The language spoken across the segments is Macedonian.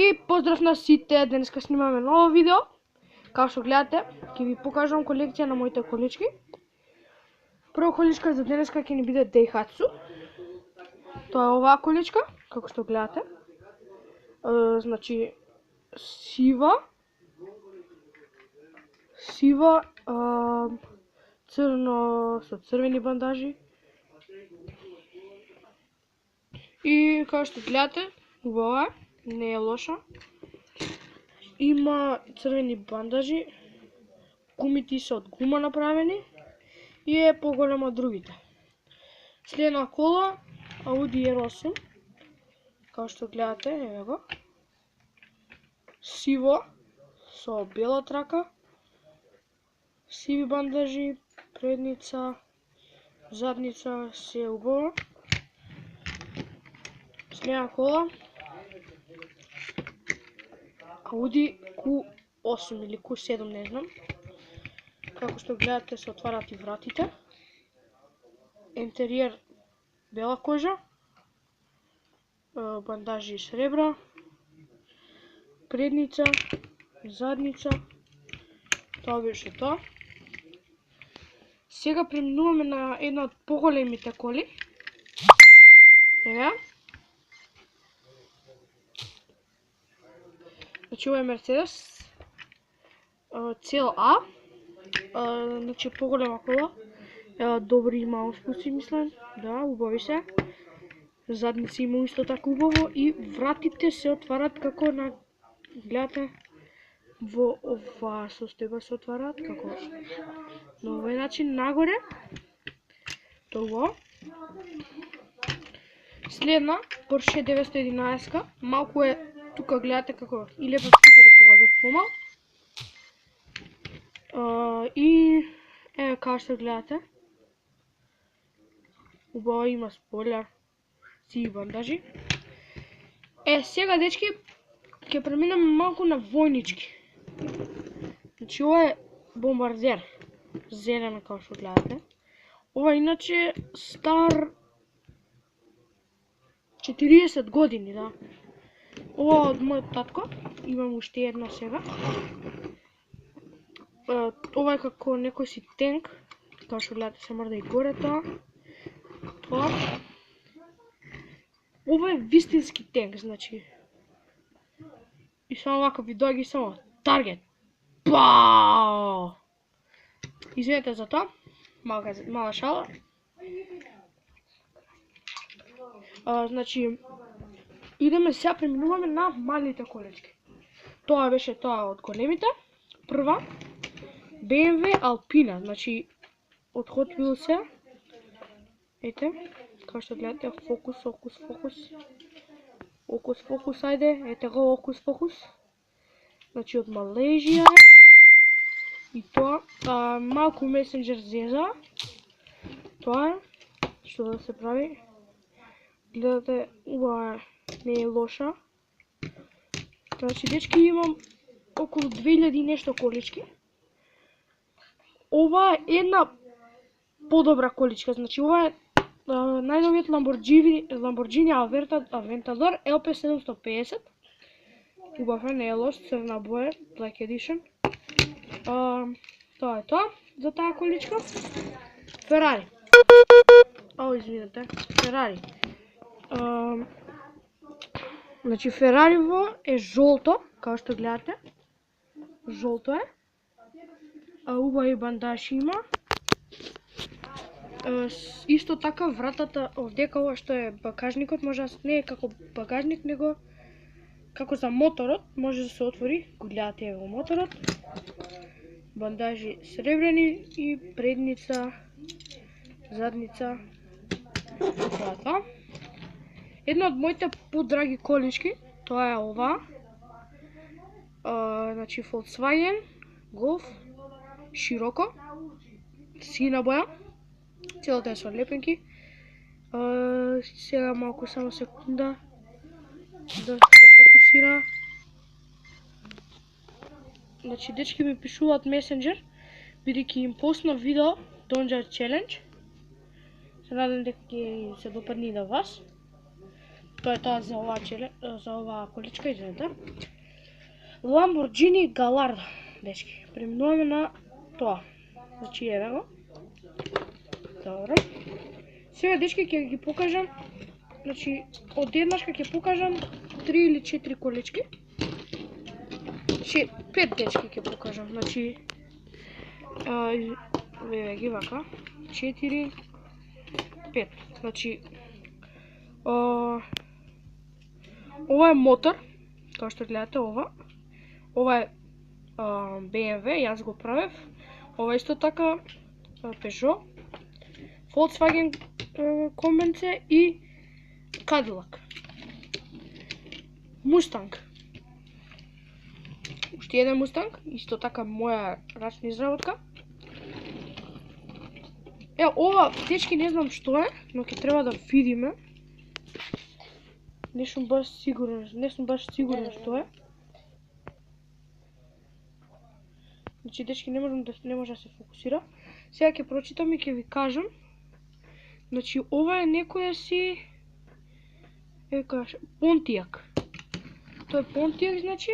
И поздрав на сите, денеска снимаме ново видео. Како што гледате, ќе ви покажам колекција на моите колички. Прва количка за денеска ќе ни биде Daihatsu. Тоа е оваа количка, како што гледате. Значи сива, црно со црвени бандажи. И како што гледате, убава е, не е лоша. Има црвени бандажи, гумите се од гума направени и е поголема од другите. Следна кола, Audi R8, како што гледате, еве го. Сиво, со бела трака, сиви бандажи, предница, задница, се убаво. Следна кола, Audi Q8 или Q7, не знам. Како што гледате, се отварат и вратите. Интериер бела кожа, бандажи сребра, предница, задница. Тоа беше тоа. Сега преминуваме на една од поголемите коли. Еве. Значи ова е Mercedes CLA. Значи поголема кола. Добри има успуси, мислам. Да, убави се. Задници има исто така убаво и вратите се отварат како на, гледате, во оваа состојба се отварат како на овој начин нагоре. Тоа. Следна Porsche 911, малку е тука, гледате како и лепо стикери кога бев помал. И еве како што гледате, убаво има спойлер, сиви бандажи. Сега дечки ќе преминеме малку на војнички. Значи ова е бомбардер, зелена како што гледате. Ова иначе стар 40 години, да. Ова од мојот татко, имам уште една сега. Ова е како некој си тенк, како што гледате се мрда и горе тоа. Ова е вистински тенк, значи. И само вака ви доаѓа само таргет. Пау! Извинете за тоа, мала шала. Значи, идеме сега, преминуваме на малите колички. Тоа беше тоа од големите. Прва, BMW Alpina, значи од Hot Wheels е. Ете, како што гледате, фокус, ајде, ете го, фокус. Значи од Малезија е. И тоа, малку месенџер зеза. Тоа е, што да се прави. Гледате, убава не е лоша. Значи, дечки, имам околу 2000 нешто колички. Ова е една подобра количка, значи ова е најновиот Lamborghini Aventador LP750. Убав е, не е лош, црна боја, Black Edition. Тоа е тоа за таа количка. Ферари. Извинете, Ферари. Значи Ферариво е жолто, како што гледате. Жолто е. Убави бандажи има. Исто така вратата овдека, ова што е багажникот, може не е како багажник, него како за моторот, може да се отвори. Го гледате ево моторот. Бандажи сребрени и предница, задница. Тоа. Една од моите подраги колички, тоа е ова. Значи Volkswagen Golf, широко, сина боја, целата е со лепенки. Сега малку, само секунда, да се фокусира. Значи, дечки ми пишуваат месенџер, бидејќи им поснав видео Donjar Challenge. Се надам дека ќе се допадне и на вас. Тоа е тоа за оваа количка, извинете. Lamborghini Gallardo, дечки. Преминуваме на тоа. Значи еве го. Добро. Сега дечки ќе ги покажам. Значи одеднашка ќе покажам 3 или 4 колички. 5 дечки ќе покажам. Значи еве ги вака. 4 5. Значи ова е мотор, како што гледате ова. Ова е BMW, јас го правев. Ова исто така Peugeot, Volkswagen Комбенце и Cadillac. Mustang. Уште еден Mustang, исто така моја рачна изработка. Ова, дечки, не знам што е, но ќе треба да видиме. Не сум баш сигурен што е. Значи, дечки, не може да се фокусира. Сега ќе прочитам и ќе ви кажам. Значи, ова е некоја си Pontiac. Тоа е Pontiac, значи.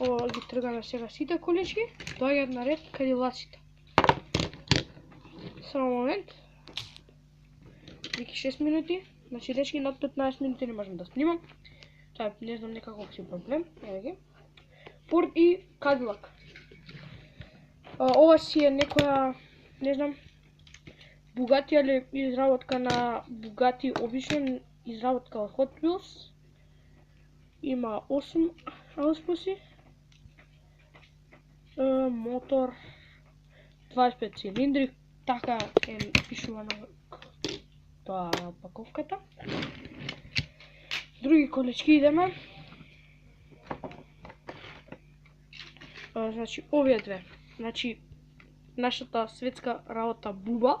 Ова ги тргаме сега сите колички. Доаѓаат на ред Кадилаците. Само момент. Вики 6 минути. Значи, дечки, над 15 минути не можам да снимам. Тоа е, не знам, некаков си проблем. Еве ги. Ford и Cadillac. Ова си е некоја, не знам, Bugatti, али изработка на Bugatti, обично изработка од Hot Wheels. Има 8 ауспуси. Мотор 25 цилиндри, така е пишува на тоа паковката. Други колички идеме. Значи, овие две. Значи, нашата светска работа Буба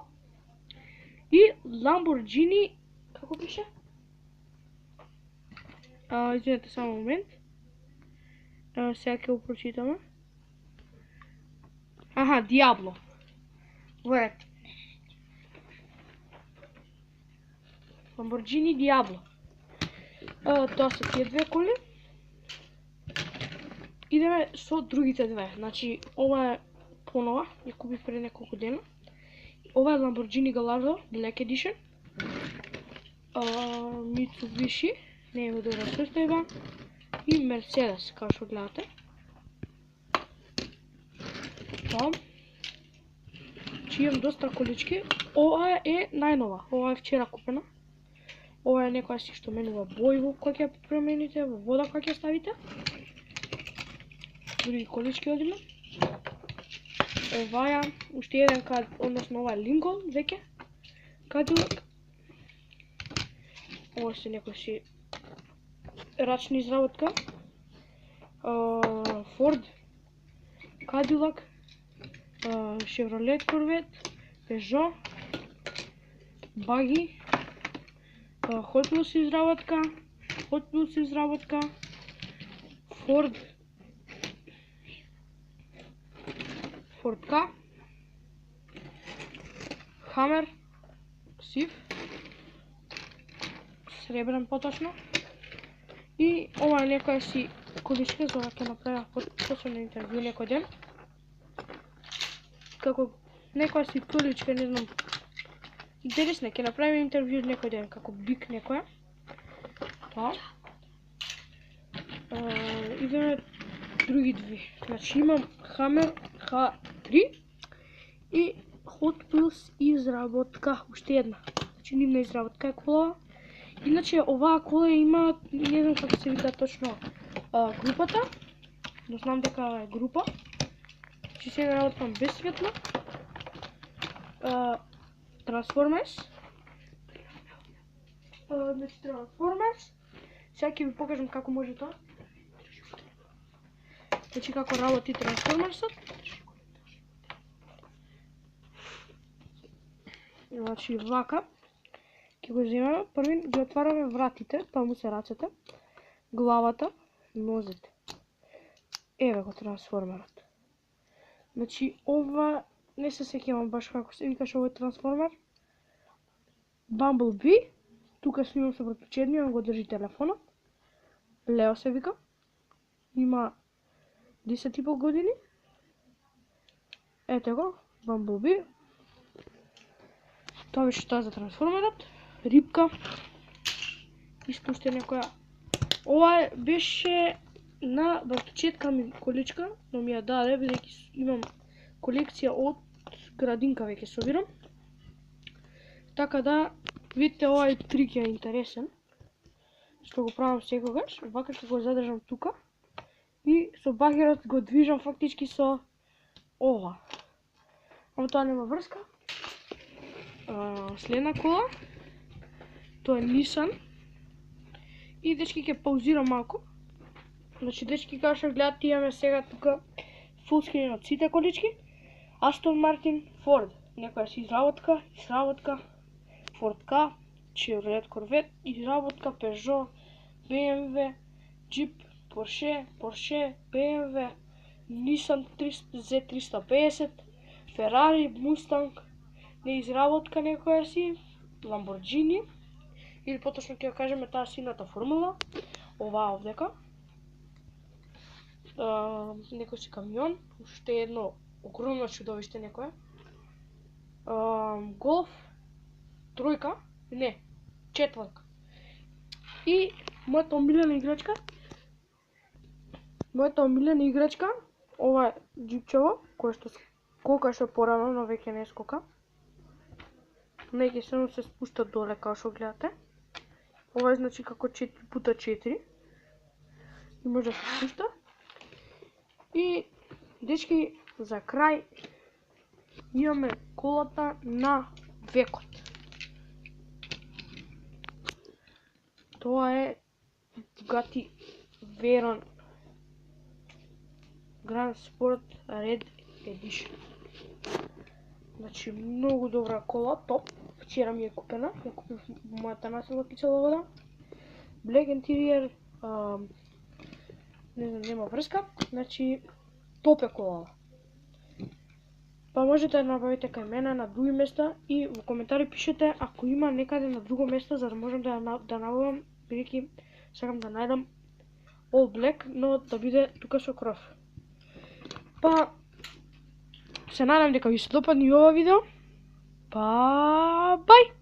и Lamborghini, како пише? Извинете, само момент. Сега ќе го прочитаме. Аха, Diablo. Вред. Lamborghini Diablo. Тоа се тие две коли. Идеме со другите две. Значи, ова е понова, ја купив пред неколку дена. Ова е Lamborghini Gallardo Black Edition. Mitsubishi, не е во добра состојба. И Mercedes, како што гледате. Тоа. Чи имам доста колички. Ова е најнова, ова е вчера купена. Ова е некоја си што менува бој во кој ќе промените, во вода кој ќе ставите. Други колички одиме. Оваја, уште еден односно ова е Lincoln, веќе. Cadillac. Ова се некој си рачна изработка. Ford, Cadillac, Chevrolet Corvette, Peugeot, Buggy, Hot Wheels изработка, Ford K, Hammer, Sif, сребрен поточно. И ова е некоја си количка, за ова ќе направам посебно интервју некој ден. Како некоја си количка, не знам, интересна, ќе направим интервју некој ден, како бик некоја. Тоа. Идеме други две. Значи имам Hammer H3 и Hot Wheels изработка, уште една. Значи нивна изработка е кола. Иначе оваа кола има, не знам како се вика точно групата, но знам дека е група. Че сега работам без светло. Transformers. Значи Transformers. Сега ќе ви покажам како може тоа. Значи како работи Transformersот. Значи вака. Ќе го земеме, први ги отвараме вратите, таму се рацете, главата, нозете. Еве го трансформерот. Значи ова, не се сеќавам баш како се викаш овој трансформер. Bumblebee, Тука снимам со братовчедниот, он го држи телефонот. Лео се вика. Има 10,5 години. Ете го, Бамблби. Тоа беше тоа за трансформерот. Рибка. Испуште некоја. Ова беше на братовчедка ми количка, но ми ја даде, бидејќи имам колекција од градинка веќе собирам. Така да, видите, овај трик е интересен. Што го правам секогаш, вака ќе го задржам тука. И со багерот го движам фактички со ова. Ама тоа нема врска. Следна кола. Тоа е Nissan. И дечки ќе паузирам малку. Значи, дечки, како што гледате, имаме сега тука фулскрин од сите колички. Aston Martin, Ford, некоја си изработка, Ford Ka, Chevrolet Corvette, изработка, Peugeot, BMW, Jeep, Porsche, BMW, Nissan Z350, Ferrari, Mustang, неизработка некоја си, Lamborghini, или поточно ќе кажеме таа сината формула, оваа овдека. Некој си камион, уште едно огромно чудовиште некоја. Голф, тројка, не, четворка. И мојата омилена играчка, ова е джипчево, кој што скокаше порано, но веќе не скока. Неќе само се спушта доле, како што гледате. Ова е значи како 4x4. И може да се спушта. И, дечки, за крај имаме колата на векот. Тоа е Bugatti Veyron Grand Sport Red Edition. Значи, многу добра кола, топ. Вчера ми е купена, ја купив мојата насила кисела вода. Black Interior, не знам, нема врска, значи топ е колава. Па можете да набавите кај мене на други места и во коментари пишете ако има некаде на друго место за да можам да набавам, бидејќи сакам да најдам all black, но да биде тука со кров. Па се надам дека ви се допадне и ова видео. Па бај!